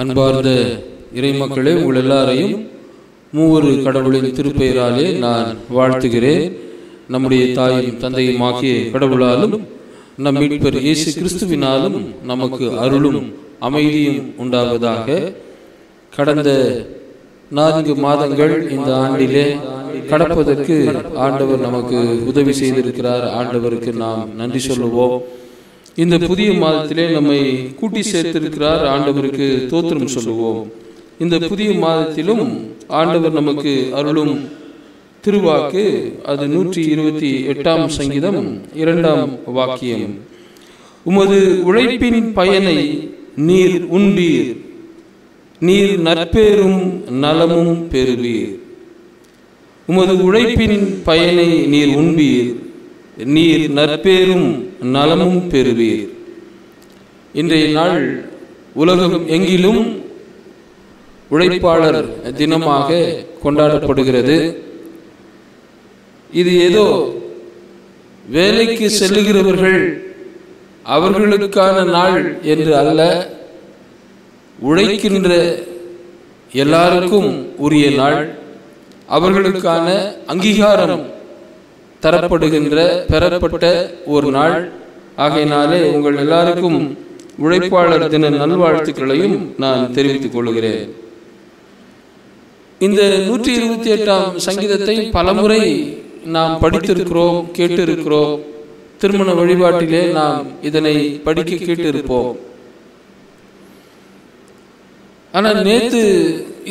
அன்பார்ந்த இறைமக்களே, உங்கள் எல்லாரையும் மூவொரு கடவுளின் திருப்பெயராலே நான் வாழ்த்துகிறேன். நம்முடைய தாயும் தந்தையும் ஆகிய கடவுளாலும் நம் மீட்பர் இயேசு கிறிஸ்துவினாலும் நமக்கு அருளும் அமைதியும் உண்டாவதாக. கடந்த 4 மாதங்கள் இந்த ஆண்டிலே கடப்பதற்கு ஆண்டவர் நமக்கு உதவி செய்திருக்கிறார். ஆண்டவருக்கு நாம் நன்றி சொல்லுவோம். இந்த புதிய மாதத்திலே நம்மை கூட்டி சேர்த்திருக்கிறார். ஆண்டவருக்கு தோத்திரம் சொல்லுவோம். இந்த புதிய மாதத்திலும் ஆண்டவர் நமக்கு அருளும் திருவாக்கு அது 128ஆம் சங்கீதம் 2ஆம் வாக்கியம். உமது உழைப்பின் பயனை நீர் உண்பீர், நீர் நற்பேரும் நலமும் பெறுவீர். உமது உழைப்பின் பயனை நீர் உண்பீர், நீர் நற்பேரும் நலமும் பெறுவீர். இன்றைய நாள் உலகம் எங்கிலும் உழைப்பாளர் தினமாக கொண்டாடப்படுகிறது. இது ஏதோ வேலைக்கு செல்லுகிறவர்கள் அவர்களுக்கான நாள் என்று அல்ல, உழைக்கின்ற எல்லாருக்கும் உரிய நாள், அவர்களுக்கான அங்கீகாரம் தரப்படுகின்ற பெறப்பட்ட ஒரு நாள். ஆகையினாலே உங்கள் எல்லாருக்கும் உழைப்பாளர் தின நல்வாழ்த்துக்களையும் நான் தெரிவித்துக் கொள்கிறேன். இந்த 128ஆம் சங்கீதத்தை பலமுறை நாம் படித்திருக்கிறோம், கேட்டிருக்கிறோம். திருமண வழிபாட்டிலே நாம் இதனை படிக்க கேட்டிருப்போம். ஆனால் நேற்று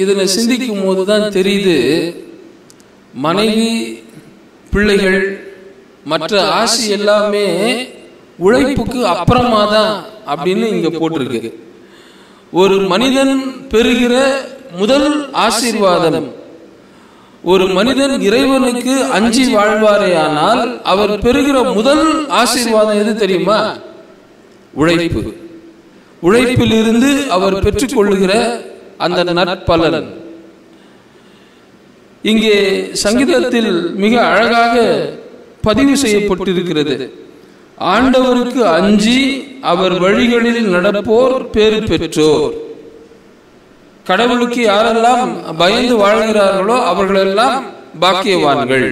இதனை சிந்திக்கும் போதுதான் தெரியுது, மனைவி பிள்ளைகள் மற்ற ஆசி எல்லாமே உழைப்புக்கு அப்புறமா தான் அப்படின்னு இங்க போட்டிருக்கு. ஒரு மனிதன் பெறுகிற முதல் ஆசீர்வாதம், ஒரு மனிதன் இறைவனுக்கு அஞ்சி வாழ்வாரே ஆனால் அவர் பெறுகிற முதல் ஆசீர்வாதம் எது தெரியுமா? உழைப்பு. உழைப்பில் இருந்து அவர் பெற்றுக்கொள்ளுகிற அந்த நற்பலன் இங்கே சங்கீதத்தில் மிக அழகாக பதிவு செய்யப்பட்டிருக்கிறது. ஆண்டவருக்கு அஞ்சி அவர் வழிகளில் நடப்போர் பேறு பெற்றோர். கடவுளுக்கு யாரெல்லாம் பயந்து வாழ்கிறார்களோ அவர்களெல்லாம் பாக்கியவான்கள்.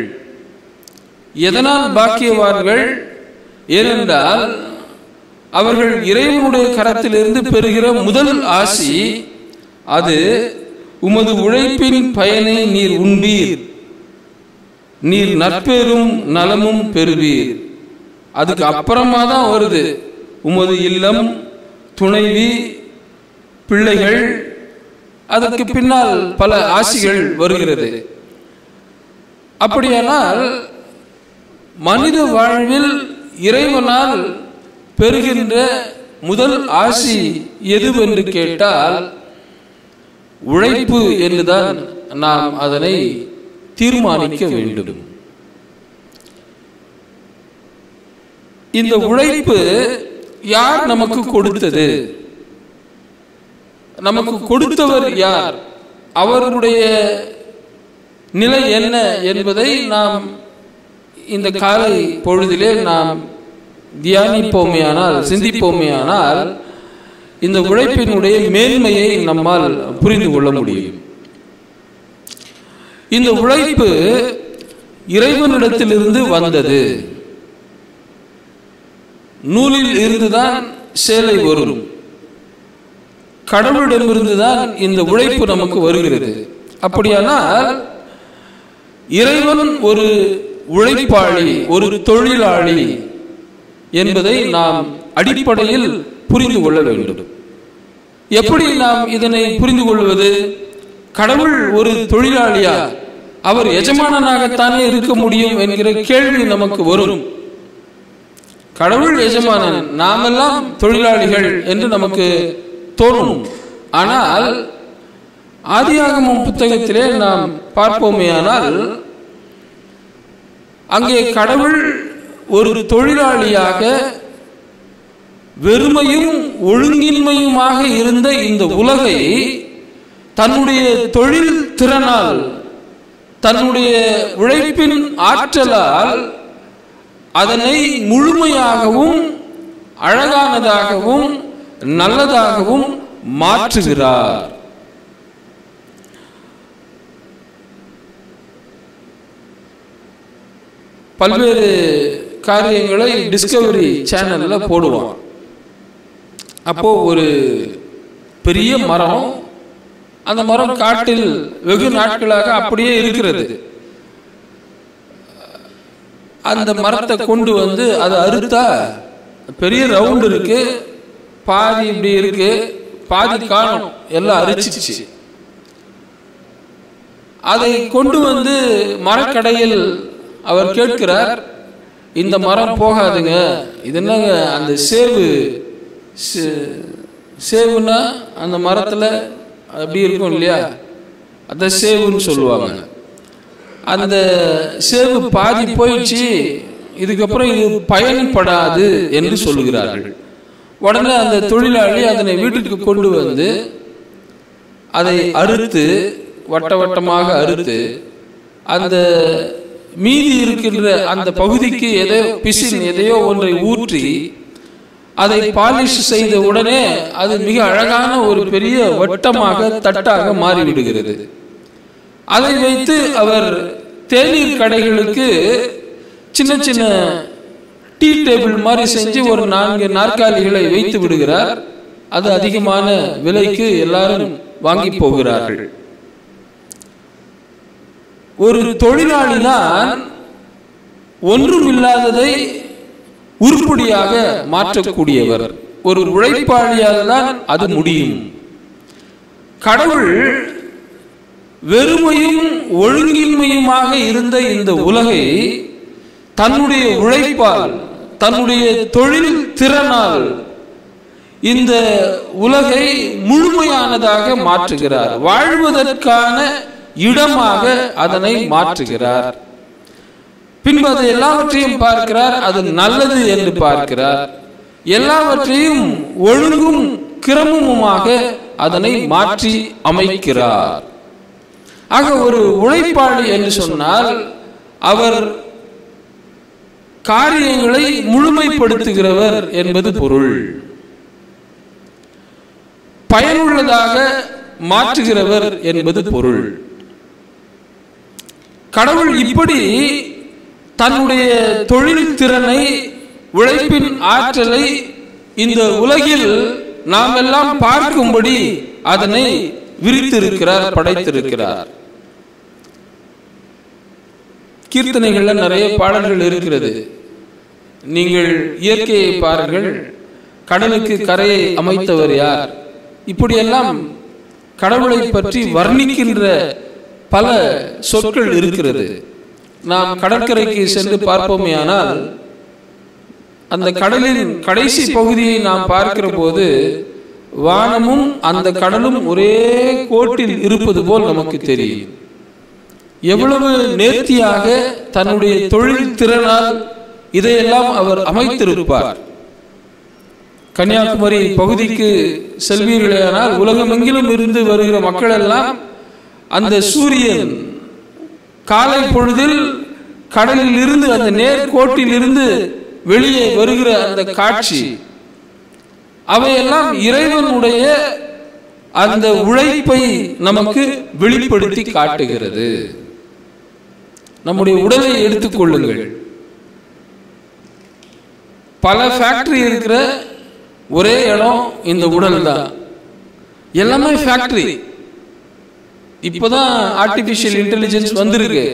எதனால் பாக்கியவான்கள்? ஏனென்றால் அவர்கள் இறைவனுடைய கரத்திலிருந்து பெறுகிற முதல் ஆசி அது உமது உழைப்பின் பயனை நீர் உண்பீர், நீர் நற்பேரும் நலமும் பெறுவீர். அதுக்கு அப்புறமா தான் வருது உமது இல்லம், துணைவி, பிள்ளைகள், அதற்கு பின்னால் பல ஆசிகள் வருகிறது. அப்படியானால் மனித வாழ்வில் இறைவனால் பெறுகின்ற முதல் ஆசி எதுவென்று கேட்டால் உழைப்பு என்றுதான் நாம் அதனை தீர்மானிக்க வேண்டும். இந்த உழைப்பு யார் நமக்கு கொடுத்தது? நமக்கு கொடுத்தவர் யார்? அவருடைய நிலை என்ன என்பதை நாம் இந்த காலை பொழுதிலே நாம் தியானிப்போமேயானால், சிந்திப்போமேயானால் இந்த உழைப்பினுடைய மேன்மையை நம்மால் புரிந்து கொள்ள முடியும். இந்த உழைப்பு இறைவனிடத்திலிருந்து வந்தது. நூலில் இருந்துதான் சேலை வரும். கடவுளிடமிருந்துதான் இந்த உழைப்பு நமக்கு வருகிறது. அப்படியானால் இறைவன் ஒரு உழைப்பாளி, ஒரு தொழிலாளி என்பதை நாம் அடிப்படையில் புரிந்து கொள்ள வேண்டும். எப்படி நாம் இதனை புரிந்து கொள்வது? கடவுள் ஒரு தொழிலாளியா? அவர் எஜமானனாகத்தானே இருக்க முடியும் என்கிற கேள்வி நமக்கு வரும். கடவுள் எஜமானன், நாமெல்லாம் தொழிலாளிகள் என்று நமக்கு தோணும். ஆனால் ஆதியாகமம் புத்தகத்திலே நாம் பார்ப்போமேயானால் அங்கே கடவுள் ஒரு தொழிலாளியாக வெறுமையும் ஒழுங்கின்மையுமாக இருந்த இந்த உலகை தன்னுடைய தொழில் திறனால், தன்னுடைய உழைப்பின் ஆற்றலால் அதனை முழுமையாகவும் அழகானதாகவும் நல்லதாகவும் மாற்றுகிறார். பல்வேறு காரியங்களை டிஸ்கவரி சேனல்ல போடுவான். அப்போ ஒரு பெரிய மரம், அந்த மரம் காட்டில் வெகு நாட்களாக அப்படியே இருக்கிறது. அந்த மரத்தை கொண்டு வந்து அதை அறுத்தா பெரிய ரவுண்ட் இருக்கு, பாதி இப்படி இருக்கு, பாதி காணும், எல்லாம் அரிச்சிச்சு. அதை கொண்டு வந்து மரக்கடையில் அவர் கேட்கிறார், இந்த மரம் போகாதுங்க, இது என்னங்க அந்த சேவுன்னா அந்த மரத்தில் அப்படி இருக்கும் இல்லையா, அந்த சேவுன்னு சொல்லுவாங்க. அந்த சேவு பாதி போயிடுச்சு, இதுக்கப்புறம் இது பயன்படாது என்று சொல்லுகிறார்கள். உடனே அந்த தொழிலாளி அதனை வீட்டுக்கு கொண்டு வந்து அதை அறுத்து வட்ட வட்டமாக அறுத்து அந்த மீதி இருக்கின்ற அந்த பகுதிக்கு எதையோ ஒன்றை ஊற்றி அதை பாலிஷ் செய்த உடனே அது மிக அழகான ஒரு பெரிய வட்டமாக தட்டாக மாறிவிடுகிறது. அதை வைத்து அவர் தேநீர் கடைகளுக்கு சின்ன சின்ன டீ டேபிள் மாதிரி செஞ்சு ஒரு 4 நாற்காலிகளை வைத்து விடுகிறார். அது அதிகமான விலைக்கு எல்லாரும் வாங்கி போகிறார்கள். ஒரு தொழிலாளி தான் ஒன்றும் இல்லாததை உருப்படியாக மாற்றக்கூடியவர். ஒரு உழைப்பாளியாக தான் அது முடியும். கடவுள் வெறுமையும் ஒழுங்கின்மையுமாக இருந்த இந்த உலகை தன்னுடைய உழைப்பால், தன்னுடைய தொழில் திறனால் இந்த உலகை முழுமையானதாக மாற்றுகிறார். வாழ்வதற்கான இடமாக அதனை மாற்றுகிறார். பின்பு அது எல்லாவற்றையும் பார்க்கிறார், அது நல்லது என்று பார்க்கிறார். எல்லாவற்றையும் ஒழுங்கும் கிரமமுமாக அதனை மாற்றி அமைக்கிறார். ஆக ஒரு உழைப்பாளி என்று சொன்னால் அவர் காரியங்களை முழுமைப்படுத்துகிறவர் என்பது பொருள். பயனுள்ளதாக மாற்றுகிறவர் என்பது பொருள். கடவுள் இப்படி தன்னுடைய தொழில் திறனை, உழைப்பின் ஆற்றலை இந்த உலகில் நாம் எல்லாம் பார்க்கும்படி அதனை விரித்திருக்கிறார், படைத்திருக்கிறார். கீர்த்தனைகள்ல நிறைய பாடல்கள் இருக்கிறது. நீங்கள் இயற்கையை பாருங்கள், கடலுக்கு கரையை அமைத்தவர் யார், இப்படியெல்லாம் கடவுளை பற்றி வர்ணிக்கின்ற பல சொற்கள் இருக்கிறது. நாம் கடற்கரைக்கு சென்று பார்ப்போமே ஆனால் அந்த கடலின் கடைசி பகுதியை நாம் பார்க்கிற போது வானமும் அந்த கடலும் ஒரே கோட்டில் இருப்பது போல் நமக்கு தெரியும். எவ்வளவு நேர்த்தியாக தன்னுடைய தொழில் திறனால் இதையெல்லாம் அவர் அமைத்திருப்பார். கன்னியாகுமரி பகுதிக்கு செல்வீர்களானால் உலகமெங்கிலும் இருந்து வருகிற மக்கள் எல்லாம் அந்த சூரியன் காலை பொழுதில் கடலில் இருந்து அந்த நேர்கோட்டில் இருந்து வெளியே வருகிற அந்த காட்சி, அவையெல்லாம் இறைவனுடைய அந்த உழைப்பை நமக்கு வெளிப்படுத்தி காட்டுகிறது. நம்முடைய உடலை எடுத்துக் கொள்ளுங்கள். பல ஃபேக்டரி இருக்கிற ஒரே இடம் இந்த உடல் தான். எல்லாமே ஃபேக்டரி. இப்பதான் ஆர்டிபிஷியல் இன்டெலிஜென்ஸ் வந்திருக்கு.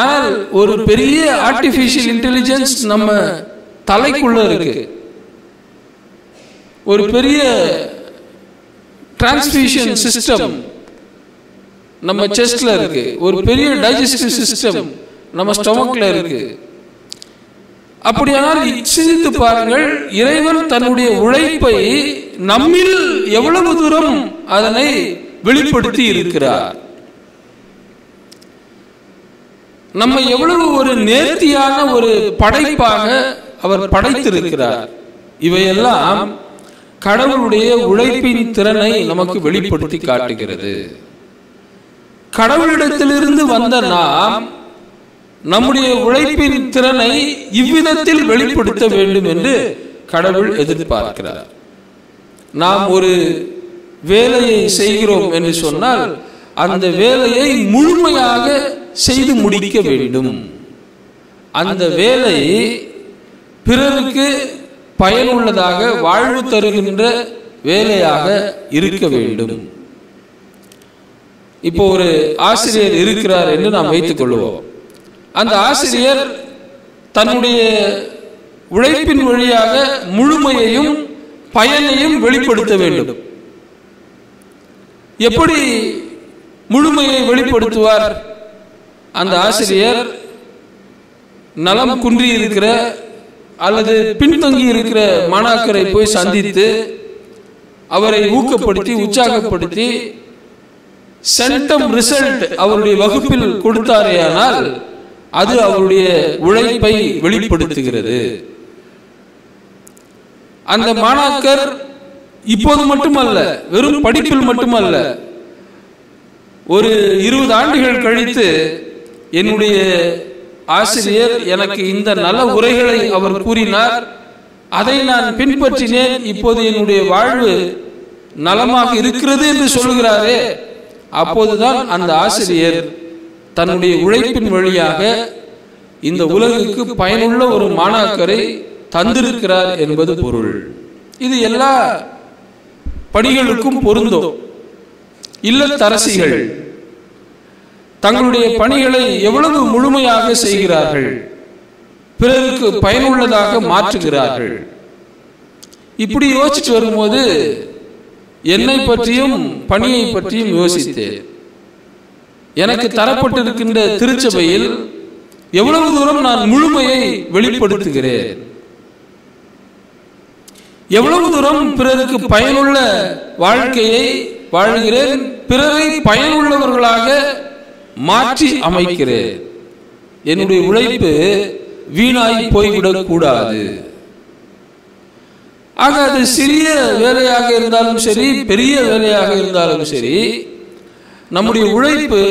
ஆனால் ஒரு பெரிய ஆர்டிபிஷியல் இன்டெலிஜென்ஸ் நம்ம தலைக்குள்ள இருக்கு. ஒரு பெரிய டிரான்ஸ்மிஷன் சிஸ்டம் நம்ம செஸ்ட்ல இருக்கு. ஒரு பெரிய டைஜஸ்டிவ் சிஸ்டம் நம்ம ஸ்டொமக்ல இருக்கு. அப்படியானால் சிந்தித்து பாருங்கள், இறைவன் தன்னுடைய உழைப்பை நம்மில் எவ்வளவு தூரம் அதனை வெளிப்படுத்தி இருக்கிறார். நம்ம எவ்வளவு ஒரு நேர்த்தியான ஒரு படைப்பாக அவர் படைத்திருக்கிறார். இவையெல்லாம் கடவுளுடைய உழைப்பின் திறனை நமக்கு வெளிப்படுத்தி காட்டுகிறது. கடவுளிடத்திலிருந்து வந்த நாம் நம்முடைய உழைப்பின் திறனை இவ்விதத்தில் வெளிப்படுத்த வேண்டும் என்று கடவுள் எதிர்பார்க்கிறார். நாம் ஒரு வேலையை செய்கிறோம் என்று சொன்னால் அந்த வேலையை முழுமையாக செய்து முடிக்க வேண்டும். அந்த வேலை பிறருக்கு பயனுள்ளதாக வாழ்வு தருகின்ற வேலையாக இருக்க வேண்டும். இப்போ ஒரு ஆசிரியர் இருக்கிறார் என்று நாம் வைத்துக் கொள்வோம். அந்த ஆசிரியர் தன்னுடைய உழைப்பின் வழியாக முழுமையையும் பயனையும் வெளிப்படுத்த வேண்டும். எப்படி முழுமையை வெளிப்படுத்துவார்? அந்த ஆசிரியர் நலம் குன்றி இருக்கிற அல்லது பின்தங்கி இருக்கிற மாணாக்கரை போய் சந்தித்து அவரை ஊக்கப்படுத்தி உற்சாகப்படுத்தி சென்டம் ரிசல்ட் அவருடைய வகுப்பில் கொடுத்தாரேயானால் அது அவருடைய உழைப்பை வெளிப்படுத்துகிறது. அந்த மாணாக்கர் இப்போது மட்டுமல்ல, வெறும் படிப்பில் மட்டுமல்ல, ஒரு 20 ஆண்டுகள் கழித்து என்னுடைய ஆசிரியர் எனக்கு இந்த நல்ல உரைகளை அவர் கூறினார், அதை நான் பின்பற்றினேன், இப்போது என்னுடைய வாழ்வு நலமாக இருக்கிறது என்று சொல்கிறாரே, அப்போதுதான் அந்த ஆசிரியர் தன்னுடைய உழைப்பின் வழியாக இந்த உலகுக்கு பயனுள்ள ஒரு மாணாக்கரை தந்திருக்கிறார் என்பது பொருள். இது எல்லா பணிகளுக்கும் பொருந்தும். இல்லத்தரசிகள் தங்களுடைய பணிகளை எவ்வளவு முழுமையாக செய்கிறார்கள், பிறருக்கு பயனுள்ளதாக மாற்றுகிறார்கள். இப்படி யோசிச்சு வரும்போது என்னை பற்றியும் பணியை பற்றியும் யோசித்தேன். எனக்கு தரப்பட்டிருக்கின்ற திருச்சபையில் எவ்வளவு தூரம் நான் முழுமையை வெளிப்படுத்துகிறேன், எவ்வளவு தூரம் பிறருக்கு பயனுள்ள வாழ்க்கையை வாழ்கிறேன், பிறரை பயனுள்ளவர்களாக மாற்றி அமைக்கிறேன். என்னுடைய உழைப்பு வீணாய் போய்விடக் கூடாது. ஆக அது சிறிய வேலையாக இருந்தாலும் சரி, பெரிய வேலையாக இருந்தாலும் சரி, நம்முடைய உழைப்பு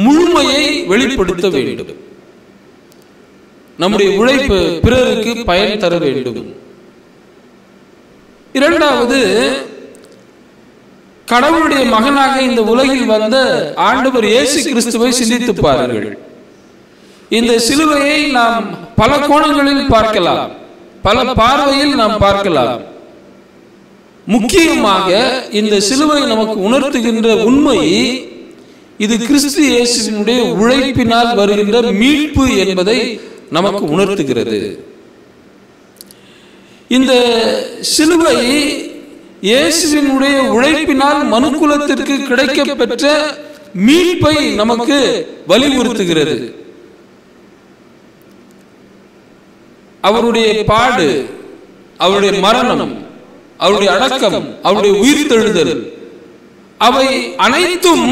முழுமையை வெளிப்படுத்த வேண்டும். நம்முடைய உழைப்பு பிறருக்கு பயன் தர வேண்டும். இரண்டாவது, கடவுளுடைய மகனாக இந்த உலகில் வந்த ஆண்டவர் இயேசு கிறிஸ்துவை சிந்தித்து பாருங்கள். இந்த சிலுவையை நாம் பல கோணங்களில் பார்க்கலாம், பல பார்வையில் நாம் பார்க்கலாம். முக்கியமாக இந்த சிலுவை நமக்கு உணர்த்துகின்ற உண்மை, இது கிறிஸ்து இயேசுவினுடைய உழைப்பினால் வருகின்ற மீட்பு என்பதை நமக்கு உணர்த்துகிறது. இந்த சிலுவை இயேசுவினுடைய உழைப்பினால் மனுக்குலத்திற்கு கிடைக்க பெற்ற மீட்பை நமக்கு வலியுறுத்துகிறது. அவருடைய பாடு, அவருடைய மரணம், அவருடைய அடக்கம், அவருடைய உயிர்த்தெழுதல், அவை அனைத்தும்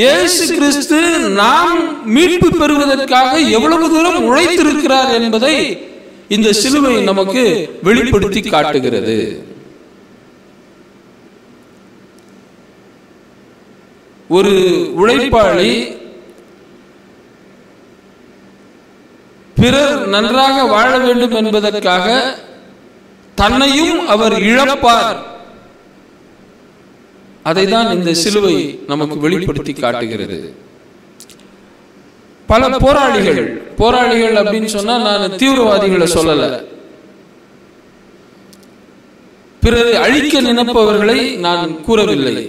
இயேசு கிறிஸ்து நாம் மீட்பு பெறுவதற்காக எவ்வளவு தூரம் உழைத்திருக்கிறார் என்பதை இந்த சிலுவை நமக்கு வெளிப்படுத்தி காட்டுகிறது. ஒரு உழைப்பாளி பிறர் நன்றாக வாழ வேண்டும் என்பதற்காக தன்னையும் அவர் இழப்பார். அதைதான் இந்த சிலுவை நமக்கு வெளிப்படுத்தி காட்டுகிறது. பல போராளிகள் அப்படின்னு சொன்னா நான் தீவிரவாதிகளை சொல்லல, பிறரை அழிக்க நினைப்பவர்களை நான் கூறவில்லை.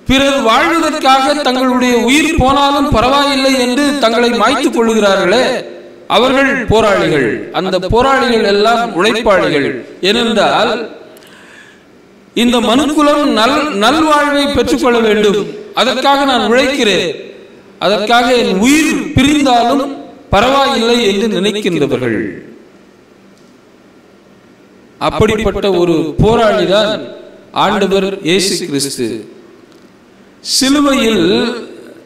பிறர் வாழ்வதற்காக தங்களுடைய உயிர் போனாலும் பரவாயில்லை என்று தங்களை மாய்த்துக் கொள்கிறார்களே, அவர்கள் போராளிகள். அந்த போராளிகள் எல்லாம் உழைப்பாளிகள். ஏனென்றால் இந்த மனுக்குலம் நல்வாழ்வை பெற்றுக்கொள்ள வேண்டும், அதற்காக நான் உழைக்கிறேன், அதற்காக என் உயிர் பிரிந்தாலும் பரவாயில்லை என்று நினைக்கின்றவர்கள். அப்படிப்பட்ட ஒரு போராளிதான் ஆண்டவர் இயேசு கிறிஸ்து. சிலுவையில்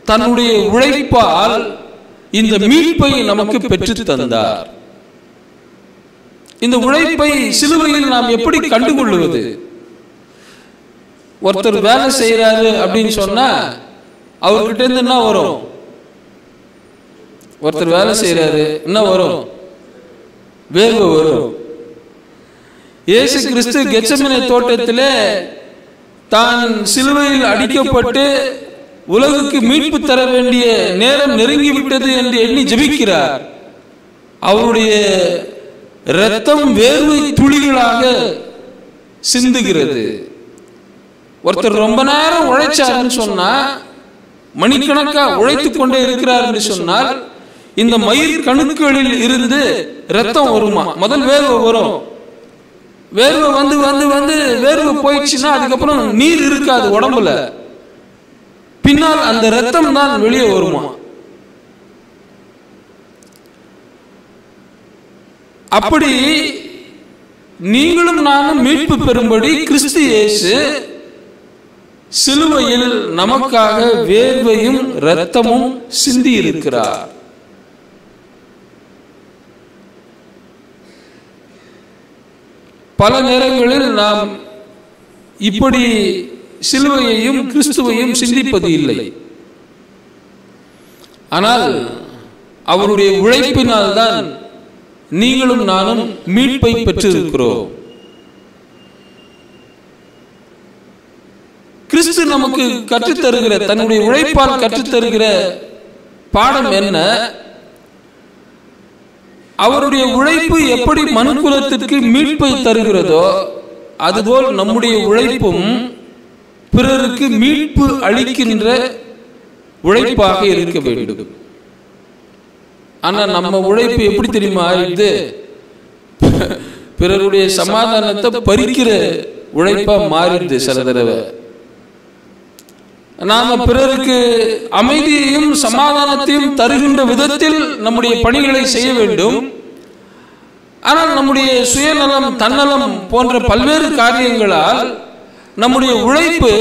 தன்னுடைய உழைப்பால் இந்த மீட்பை நமக்கு பெற்று தந்தார். இந்த உழைப்பை சிலுவையில் நாம் எப்படி கண்டுகொள்வது? ஒருத்தர் வேலை செய்யறாரு அப்படின்னு சொன்னா அவர்கிட்ட இருந்து என்ன வரும்? ஒருத்தர் வேலை செய்யறாரு, என்ன வரும்? வேர்வை வரும். இயேசு கிறிஸ்து கெத்செமனே தோட்டத்திலே தான் சிலுவையில் அடிக்கப்பட்டு உலகுக்கு மீட்பு தர வேண்டிய நேரம் நெருங்கிவிட்டது என்று எண்ணி ஜெபிக்கிறார். அவருடைய இரத்தம் வேர்வை துளிகளாக சிந்துகிறது. ஒருத்தர் ரொம்ப நேரம் உழைச்சாருன்னு சொன்னா, மணிக்கணக்கா உழைத்துக் கொண்டே இருக்கிறார் என்று சொன்னால், இந்த மயிர் கணுக்களில் இருந்து ரத்தம் வருமா? முதல் வேர்வை வரும். வேர்வை வந்து வந்து வந்து வேர்வை போயிடுச்சுன்னா அதுக்கப்புறம் நீர் இருக்காது உடம்புல. பின்னால் அந்த ரத்தம் தான் வெளியே வருமா. அப்படி நீங்களும் நானும் மீட்பு பெறும்படி கிறிஸ்து இயேசு சிலுவையில் நமக்காக வேர்வையும் இரத்தமும் சிந்தி இருக்கிறார். பல நேரங்களில் நாம் இப்படி சிலுவையையும் கிறிஸ்துவையும் சிந்திப்பது இல்லை. ஆனால் அவருடைய உழைப்பினால் தான் நீங்களும் நானும் மீட்பை பெற்றிருக்கிறோம். கிறிஸ்து நமக்கு கற்றுத்தருகிற, தன்னுடைய உழைப்பால் கற்றுத்தருகிற பாடம் என்ன? அவருடைய உழைப்பு எப்படி மனுக்குலத்திற்கு மீட்பை தருகிறதோ அதுபோல் நம்முடைய உழைப்பும் பிறருக்கு மீட்பு அளிக்கின்ற உழைப்பாக இருக்க வேண்டும். ஆனா நம்ம உழைப்பு எப்படி தெரியுமா ஆயிடுது? பிறருடைய சமாதானத்தை பறிக்கிற உழைப்பா மாறிடுது. சில தடவை நாம பிறருக்கு அமைதியையும் சமாதானத்தையும் தருகின்ற விதத்தில் நம்முடைய பணிகளை செய்ய வேண்டும். ஆனால் நம்முடைய சுயநலம், தன்னலம் போன்ற பல்வேறு காரியங்களால் நம்முடைய உழைப்பு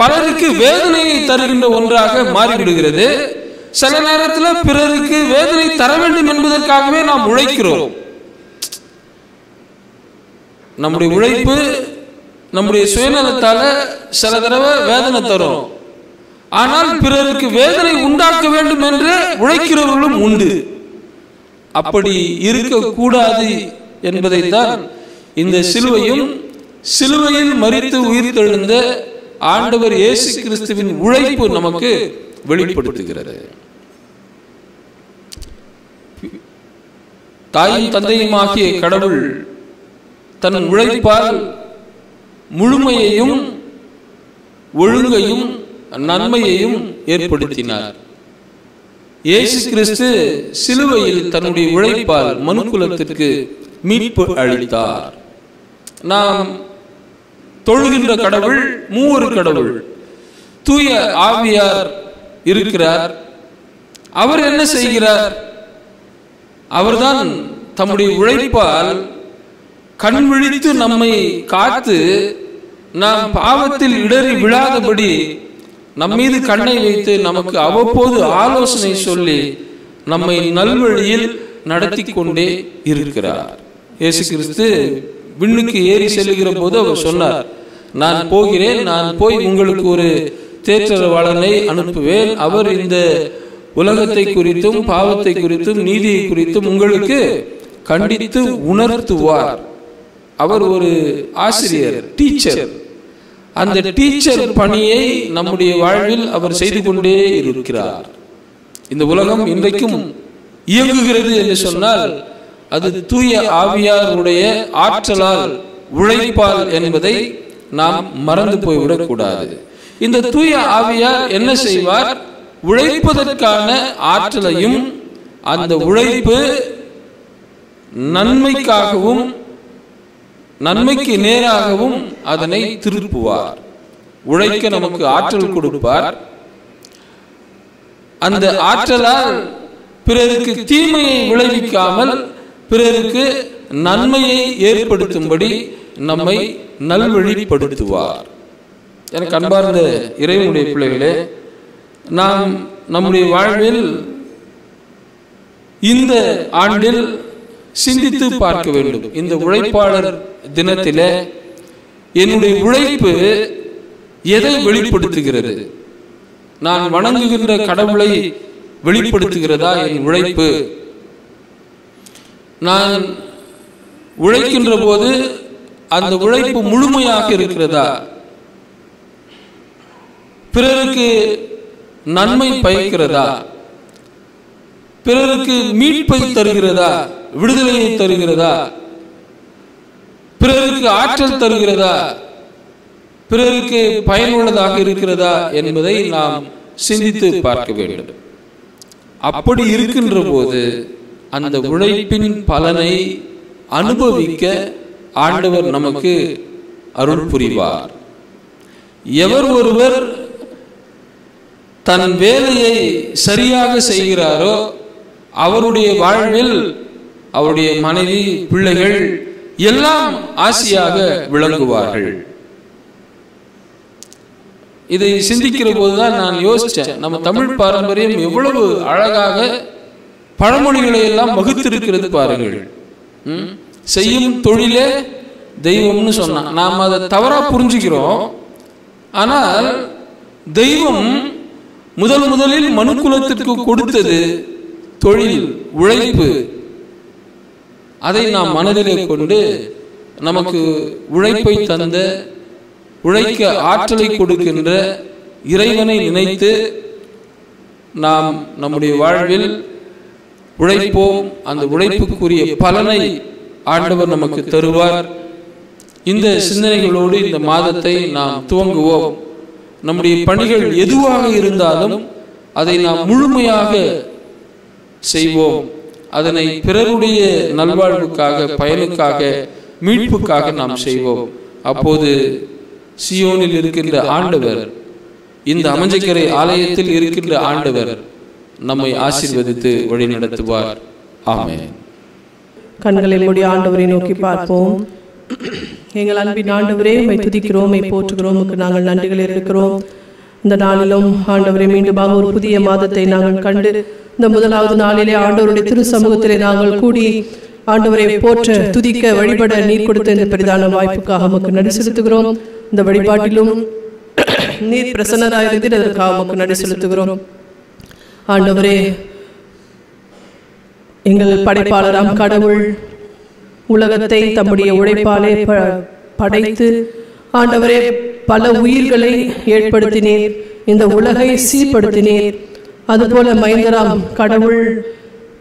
பலருக்கு வேதனையை தருகின்ற ஒன்றாக மாறிவிடுகிறது. சில நேரத்தில் பிறருக்கு வேதனை தர வேண்டும் என்பதற்காகவே நாம் உழைக்கிறோம். நம்முடைய உழைப்பு நம்முடைய சுயநலத்தால சில தடவை வேதனை தரும். ஆனால் பிறருக்கு வேதனை உண்டாக்க வேண்டும் என்று உழைக்கிறவர்களும் உண்டு. அப்படி இருக்கக்கூடாது என்பதைத்தான் இந்த சிலுவையும், சிலுவையில் மரித்து உயிர் தெழுந்த ஆண்டவர் இயேசு கிறிஸ்துவின் உழைப்பு நமக்கு வெளிப்படுத்துகிறது. தாயும் தந்தையுமாகிய கடவுள் தன் உழைப்பால் முழுமையையும் ஒழுங்கையும் நன்மையையும் ஏற்படுத்தினார். இயேசு கிறிஸ்து சிலுவையில் தன்னுடைய உழைப்பால் மனுக்குலத்திற்கு மீட்பு அளித்தார். நாம் தொழுகின்ற கடவுள் மூவொரு கடவுள். தூய ஆவியார் இருக்கிறார். அவர் என்ன செய்கிறார்? அவர்தான் தம்முடைய உழைப்பால் கண் விழித்து நம்மை காத்து நாம் பாவத்தில் இடறி விழாதபடி நம்மீது கண்ணை வைத்து நமக்கு அவ்வப்போது ஆலோசனை சொல்லி நம்மை நல்வழியில் நடத்தி கொண்டே இருக்கிறார். இயேசு கிறிஸ்து விண்ணுக்கு ஏறி செல்லுகிற போது அவர் சொன்னார், நான் போகிறேன், நான் போய் உங்களுக்கு ஒரு தேற்றரவாளனை அனுப்புவேன். அவர் இந்த உலகத்தை குறித்தும் பாவத்தை குறித்தும் நீதியை குறித்தும் உங்களுக்கு கண்டித்து உணர்த்துவார். அவர் ஒரு ஆசிரியர், டீச்சர். அந்த டீச்சர் பணியை நம்முடைய வாழ்வில் அவர் செய்து கொண்டே இருக்கிறார். இந்த உலகம் இன்றைக்கும் இயங்குகிறது என்று சொன்னால் அது தூய ஆவியாருடைய ஆற்றலால், உழைப்பால் என்பதை நாம் மறந்து போய்விடக் கூடாது. இந்த தூய ஆவியார் என்ன செய்வார்? உழைப்பதற்கான ஆற்றலையும் அந்த உழைப்பு நன்மைக்காகவும் நன்மைக்கு நேராகவும் அதனை திருப்புவார். உழைக்க நமக்கு ஆற்றல் கொடுப்பார். அந்த ஆற்றலால் பிறருக்கு தீமையை விளைவிக்காமல் பிறருக்கு நன்மையை ஏற்படுத்தும்படி நம்மை நல்வழிப்படுத்துவார். எனக்கு அன்பார்ந்த இறைவனுடைய பிள்ளைகளே, நாம் நம்முடைய வாழ்வில் இந்த ஆண்டில் சிந்தித்து பார்க்க வேண்டும். இந்த உழைப்பாளர் தினத்திலே என்னுடைய உழைப்பு எதை வெளிப்படுத்துகிறது? நான் வணங்குகின்ற கடவுளை வெளிப்படுத்துகிறதா என் உழைப்பு? நான் உழைக்கின்ற போது அந்த உழைப்பு முழுமையாக இருக்கிறதா? பிறருக்கு நன்மை பயக்கிறதா, பிறருக்கு மீட்பை தருகிறதா, விடுதலையை தருகிறதா, பிறருக்கு ஆற்றல் தருகிறதா, பிறருக்கு பயனுள்ளதாக இருக்கிறதா என்பதை நாம் சிந்தித்து பார்க்க வேண்டும். அப்படி இருக்கின்ற போது அந்த உழைப்பின் பலனை அனுபவிக்க ஆண்டவர் நமக்கு அருள் புரிவார். எவர் ஒருவர் தன் வேலையை சரியாக செய்கிறாரோ அவருடைய வாழ்வில் அவருடைய மனைவி, பிள்ளைகள் எல்லாம் ஆசியாக விளங்குவார்கள். இதை சிந்திக்கிற போதுதான் நான் யோசிச்சேன், நம்ம தமிழ் பாரம்பரியம் எவ்வளவு அழகாக பழமொழிகளை எல்லாம் வகுத்திருக்கிறது பாருங்கள். செய்யும் தொழிலே தெய்வம்னு சொன்னான். நாம் அதை தவறா புரிஞ்சுக்கிறோம். ஆனால் தெய்வம் முதலில் மனுக்குலத்திற்கு கொடுத்தது தொழில், உழைப்பு. அதை நாம் மனதிலே கொண்டு நமக்கு உழைப்பை தந்த, உழைக்க ஆற்றலை கொடுக்கின்ற இறைவனை நினைத்து நாம் நம்முடைய வாழ்வில் உழைப்போம். அந்த உழைப்புக்குரிய பலனை ஆண்டவர் நமக்கு தருவார். இந்த சிந்தனைகளோடு இந்த மாதத்தை நாம் துவங்குவோம். நம்முடைய பணிகள் எதுவாக இருந்தாலும் அதை நாம் முழுமையாக செய்வோம். அதனை பிறருடைய நல்வாழ்வுக்காக, பயனுக்காக, மீட்புக்காக நாம் செய்வோம். அப்போது சியோனில் இருக்கின்ற ஆண்டவர், இந்த அமஞ்சக்கரை ஆலயத்தில் இருக்கின்ற ஆண்டவர் நம்மை ஆசீர்வதித்து வழி நடத்துவார். ஆமென். கண்களை மூடி ஆண்டவரை நோக்கி பார்ப்போம். எங்கள் அன்பின் ஆண்டவரே, உம்மை துதிக்கிறோம், உம்மை போற்றுகிறோம், உமக்கு நாங்கள் நன்றிகள் இருக்கிறோம். இந்த நாளிலும் ஆண்டவரை மீண்டுமாக ஒரு புதிய மாதத்தை நாங்கள் கண்டு இந்த முதலாவது நாளிலே ஆண்டவருடைய திரு சமூகத்திலே நாங்கள் கூடி ஆண்டவரை போற்ற, துதிக்க, வழிபட நீர் கொடுத்த இந்த பெரிதான வாய்ப்புக்காக உமக்கு நன்றி செலுத்துகிறோம். இந்த வழிபாட்டிலும் நீர் பிரசன்னராயிருந்து அதற்காக உமக்கு நன்றி செலுத்துகிறோம். ஆண்டவரே, எங்கள் படைப்பாளராம் கடவுள் உலகத்தை தம்முடைய உழைப்பாலே படைத்து ஆண்டவரே பல உயிர்களை ஏற்படுத்தினீர், இந்த உலகை சீர்படுத்தினீர். அதுபோல மைந்தராம் கடவுள்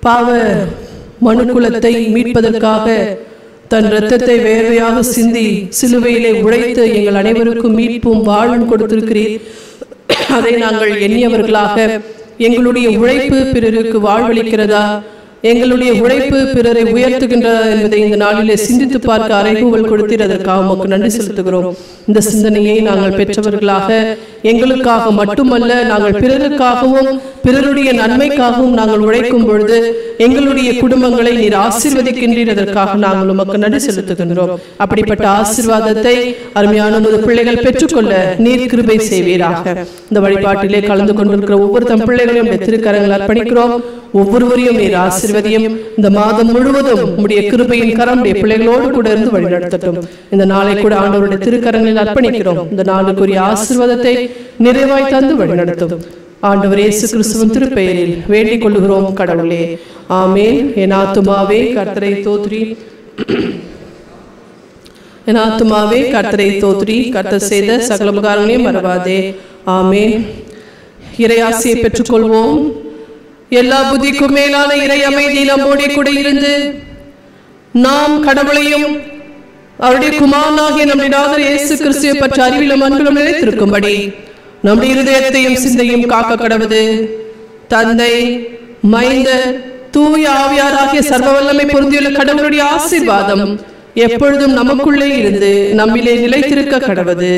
பாவ மனுக்குலத்தை மீட்பதற்காக தன் இரத்தத்தை வேர்வையாக சிந்தி சிலுவையிலே உழைத்து எங்கள் அனைவருக்கும் மீட்பும் வாழும் கொடுத்திருக்கிறீர். அதை நாங்கள் எண்ணியவர்களாக எங்களுடைய உழைப்பு பிறருக்கு வாழ்வளிக்கிறதா, எங்களுடைய உழைப்பு பிறரை உயர்த்துகின்றதா என்பதை இந்த நாளிலே சிந்தித்து பார்க்க அறைகூவல் கொடுத்தீர். அதற்காக உமக்கு நன்றி செலுத்துகிறோம். இந்த சிந்தனையை நாங்கள் பெற்றவர்களாக எங்களுக்காக மட்டுமல்ல, நாங்கள் பிறருக்காகவும் பிறருடைய நன்மைக்காகவும் நாங்கள் உழைக்கும் பொழுது எங்களுடைய குடும்பங்களை நீர் ஆசீர்வதிக்கின்றீர். அதற்காக நாங்கள் உமக்கு நன்றி செலுத்துகின்றோம். அப்படிப்பட்ட ஆசீர்வாதத்தை அருமையான உமது பிள்ளைகள் பெற்றுக்கொள்ள நீர் கிருபை செய்வீராக. இந்த வழிபாட்டிலே கலந்து கொண்டிருக்கிற ஒவ்வொரு தம் பிள்ளைகளையும் திருக்கரங்கள் அர்ப்பணிக்கிறோம். ஒவ்வொருவரையும் நீர் ஆசீர்வதியும். இந்த மாதம் முழுவதும் உம்முடைய கிருபையின் கரம் உடைய பிள்ளைகளோடு கூட இருந்து வழிநடத்தட்டும். இந்த நாளை கூட ஆண்டவருடைய திருக்கரங்களில் அர்ப்பணிக்கிறோம். இந்த நாளுக்குரிய ஆசீர்வாதத்தை நிறைவாய் தந்து வழிநடத்தும். ஆண்டவர் இயேசு கிறிஸ்துவின் திருப்பெயரில் வேண்டிக் கொள்கிறோம் கடவுளே, ஆமேன். என் ஆத்துமாவே கர்த்தரை தோத்ரி, என் ஆத்துமாவே கர்த்தரை தோத்ரி, கர்த்தர் செய்த சகல உபகாரங்களையும் மறவாதே. ஆமேன். இறையாசியை பெற்றுக்கொள்வோம். எல்லா புத்திக்கும் மேலான இறை அமைதி நம்மோடு கூட இருந்து நாம் கடவுளையும் அவருடைய குமாரனாகிய நம்முடைய நாதர் இயேசு கிறிஸ்துவை பற்றி அறிவிலும் அன்பிலும் நிலைத்திருக்கும்படி நம்முடைய இருதயத்தையும் சிந்தையும் காக்க கடவுது. தந்தை, மைந்தர், தூய ஆவியாராகிய சர்வ வல்லமை பொருந்தியுள்ள கடவுளுடைய ஆசீர்வாதம் எப்பொழுதும் நமக்குள்ளே இருந்து நம்மிலே நிலைத்திருக்க கடவுது.